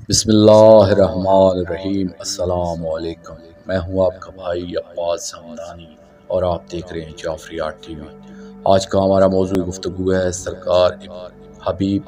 बिस्मिल्लाहिर्रहमानिर्रहीम। अस्सलाम वालेकुम। मैं हूं आपका भाई अब्बास हमदानी और आप देख रहे हैं जाफरियात टीवी। आज का हमारा मौजूद गुफ्तगू है सरकार हबीब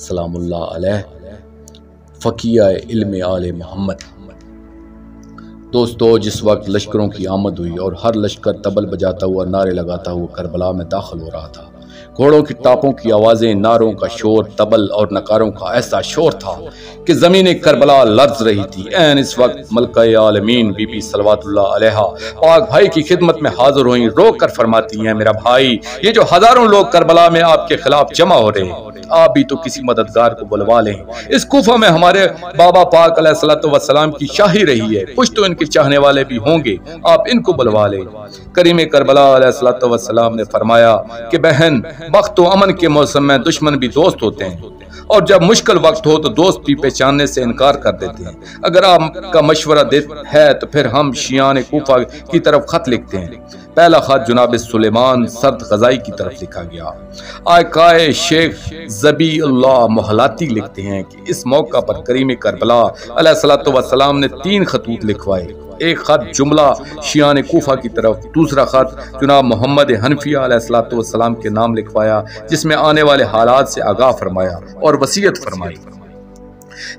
सलामुल्लाह अलैह फकिया इल्म आले मोहम्मद। दोस्तों, जिस वक्त लश्करों की आमद हुई और हर लश्कर तबल बजाता हुआ नारे लगाता हुआ करबला में दाखिल हो रहा था, घोड़ों की टापों की आवाज़ें, नारों का शोर, तबल और नकारों का ऐसा शोर था कि ज़मीन करबला लर्ज़ रही थी। ऐन इस वक्त मलका आलमीन बीबी सलवातुल्लाह अलैहा पाक भाई की खिदमत में हाजिर हुई। रोक कर फरमाती हैं, मेरा भाई, ये जो हजारों लोग करबला में आपके खिलाफ जमा हो रहे हैं, आप भी तो किसी मददगार को बुलवा लें। इस कुफा में हमारे बाबा पाक अलैहिस्सलाम की शाही रही है, कुछ तो इनके चाहने वाले भी होंगे, आप इनको बुलवा लें। करीम करबला अलैहिस्सलाम ने फरमाया कि बहन, वक्त व अमन के मौसम में दुश्मन भी दोस्त होते हैं और जब मुश्किल वक्त हो तो दोस्त भी पहचानने से इनकार कर देते हैं। अगर आपका मशवरा है तो फिर हम शियान कूफा की तरफ खत लिखते हैं। पहला खत जनाब सुलेमान सर्द गजाई की तरफ लिखा गया। आकाए शेख ज़बीउल्लाह मोहलाती लिखते हैं कि इस मौका पर करीम करबला अलैहिस्सलाम ने 3 खतूत लिखवाए। एक खत जुमला शियान कूफा की तरफ, दूसरा खत जनाब मोहम्मद हनफिया अलैहिस्सलाम के नाम लिखवाया जिसमें आने वाले हालात से आगाह फरमाया और वसीयत फरमाई।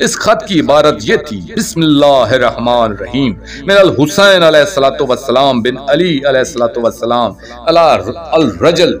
इस खत की इबारत ये थी, बिस्मिल्लाहिर्रहमानिर्रहीम मिनल हुसैन अलैहिस्सलाम बिन अली अलैहिस्सलाम अला अल रजल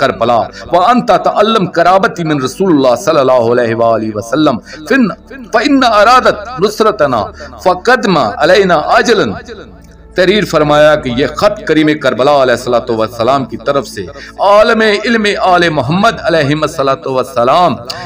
करबला व अंता तअल्लम कराबती मिन रसूलुल्लाह सल्लल्लाहु अलैहि वसल्लम फ़इन्न अरादत नुसरतना फ़क़दमा अलैना आजलन। तहरीर फरमाया कि यह खत करीम करबला अलैहिस्सलाम की तरफ से आलम इल्म आले मोहम्मद अलैहिस्सलाम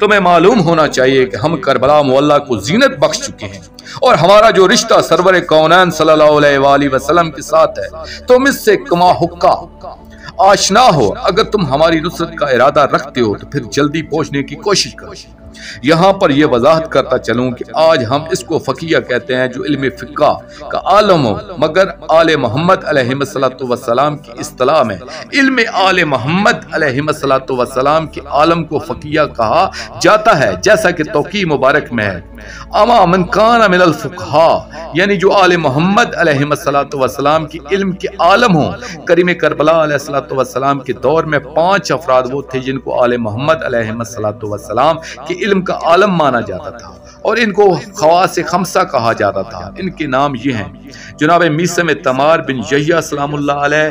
तुम्हें मालूम होना चाहिए कि हम करबला मुअल्ला को जीनत बख्श चुके हैं और हमारा जो रिश्ता सरवर कौनैन सल्लल्लाहु अलैहि वसल्लम के साथ है, तुम इससे कमा हुक्का आशना हो। अगर तुम हमारी नुसरत का इरादा रखते हो तो फिर जल्दी पहुंचने की कोशिश करो। यहाँ पर यह वजाहत करता चलूं कि आज हम इसको फकिया कहते हैं जो इल्म फिक्का का आलम हो, मगर आले मोहम्मद अलैहिस्सलाम की इस्तिलाह में इल्म आले मोहम्मद अलैहिस्सलाम के आलम को फकिया कहा जाता है, जैसा कि तौकी मुबारक में है। अमा मन कान मिनल फुक़हा, यानी जो आले मोहम्मद अलैहिस्सलाम की इल्म के आलम हो। करीम करबला अलैहिस्सलाम के दौर में 5 अफराद वो थे जिनको आले मोहम्मद अलैहिस्सलाम के इल्म का आलम माना जाता था और इनको खवास खमसा कहा जाता था। इनके नाम ये हैं, जनाब मीसम तमार बिन यहिया सलामुल्लाह अलैह,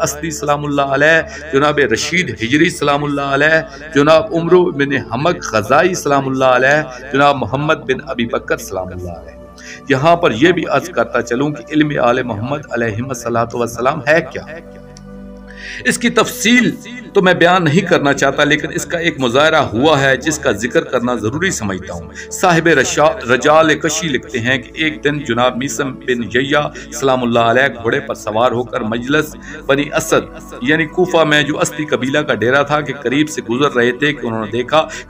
अस्दी सलामुल्लाह अलैह, जनाब रशीद हिजरी सलामुल्लाह अलैह, जनाब उमर बिन हमक ग़ज़ाई सलामुल्लाह अलैह, जनाब मोहम्मद बिन अबी बकर सलामुल्लाह अलैह। यहाँ पर यह भी अर्ज करता चलूं कि इल्म आले मोहम्मद अलैहिस्सलाम है क्या। इसकी तफसील तो मैं बयान नहीं करना चाहता, लेकिन इसका एक मुजाहरा हुआ है जिसका जिक्र करना जरूरी समझता हूँ। साहिब रजाल कशी लिखते हैं कि एक दिन जनाब मीसम बिन यहिया सलामुल्लाह अलैह घोड़े पर सवार होकर मजलिस बनी असद यानी कूफा में जो अस्दी कबीला का डेरा था के करीब से गुजर रहे थे कि उन्होंने देखा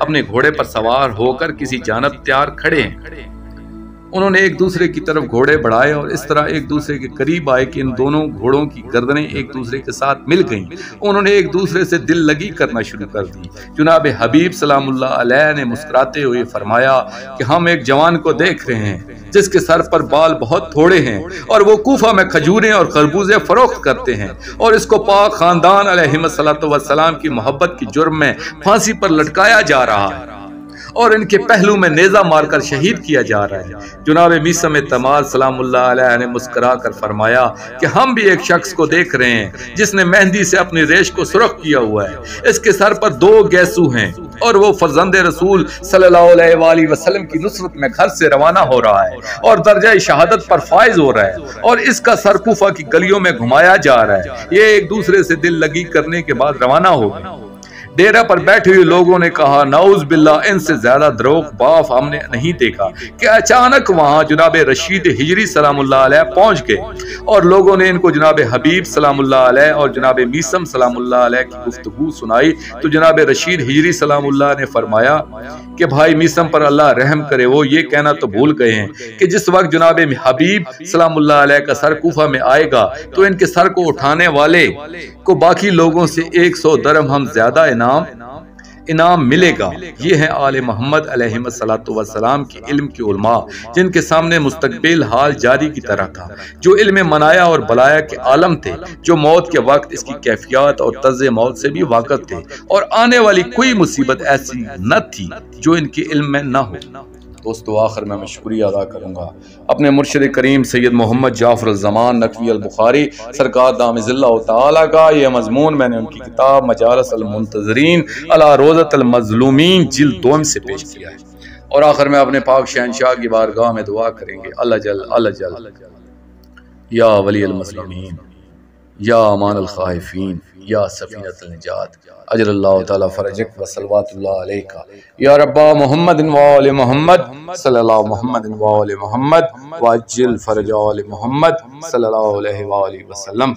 अपने घोड़े पर सवार होकर किसी जानब तैयार खड़े हैं। उन्होंने एक दूसरे की तरफ घोड़े बढ़ाए और इस तरह एक दूसरे के करीब आए कि इन दोनों घोड़ों की गर्दनें एक दूसरे के साथ मिल गईं। उन्होंने एक दूसरे से दिल लगी करना शुरू कर दी। जनाब हबीब सलामुल्लाह अलैह ने मुस्कुराते हुए फरमाया कि हम एक जवान को देख रहे हैं जिसके सर पर बाल बहुत थोड़े हैं और वो कूफा में खजूरें और खरबूजे फरोख्त करते हैं और इसको पाक खानदान अलैहिस्सलाम की मोहब्बत की जुर्म में फांसी पर लटकाया जा रहा है और इनके पहलू में नेजा मारकर शहीद किया जा रहा है। जनाब मीसम तमार सलामुल्लाह अलैह ने मुस्कुरा कर फरमाया कि हम भी एक शख्स को देख रहे हैं जिसने मेहंदी से अपनी रेश को सुर्ख किया हुआ है। इसके सर पर 2 गैसू हैं और वो फर्जंद रसूल सल्लल्लाहु अलैहि वसल्लम की नुसरत में घर से रवाना हो रहा है और दर्जा शहादत पर फायज हो रहा है और इसका सर कूफा की गलियों में घुमाया जा रहा है। ये एक दूसरे से दिल लगी करने के बाद रवाना हो गए। डेरा पर बैठे हुए लोगों ने कहा, नाउज बिल्लाह, इनसे ज्यादा द्रोग बाफ हमने नहीं देखा कि अचानक वहां जनाब रशीद हिजरी सलामुल्लाह अलैह पहुंच गए और लोगों ने इनको जनाब हबीब सलामुल्लाह अलैह और जनाब मीसम सलामुल्लाह अलैह की गुफ्तगू सुनाई। तो जनाब रशीद हिजरी सलामुल्लाह ने फरमाया कि भाई मीसम पर अल्लाह रहम करे, वो ये कहना तो भूल गए हैं कि जिस वक्त जनाब हबीब सलामुल्लाह अलैह का सर कूफा में आएगा तो इनके सर को उठाने वाले को बाकी लोगों से 100 दरहम ज्यादा इनाम मिलेगा। ये है आले मोहम्मद अलैहिम अस्सलातु वस्सलाम की इल्म की उलमा, जिनके सामने मुस्तकबिल हाल जारी की तरह था, जो इल्म मनाया और बलाया के आलम थे, जो मौत के वक्त इसकी कैफियत और तर्ज मौत से भी वाकिफ थे और आने वाली कोई मुसीबत ऐसी न थी जो इनके इल्म में न हो। दोस्तों, आखिर में मैं शुक्रिया अदा करूँगा अपने मुर्शिद करीम सैयद मोहम्मद जाफर ज़मान नकवी अल बुखारी सरकार दामिज़िल्लाहु तआला का। ये मजमून मैंने उनकी किताब मजालिस अल मुंतज़रीन अला रोज़त अल मज़लूमीन जिल्द 2 से पेश किया है। और आखिर में अपने पाक शहंशाह की बारगाह में दुआ करेंगे, अल्लाह जल या वली अल मज़लूमीन, या अमान अल खाइफीन, या सफीनत अल निजात, अजरल्लाहु तआला फरजक व सल्लवातुल्लाह अलैका या रब्बा मुहम्मद व आले मोहम्मद सल्लल्लाहु मुहम्मद व आले मोहम्मद व अज्जिल फरज आले मोहम्मद सल्लल्लाहु अलैहि व आलिहि वसल्लम।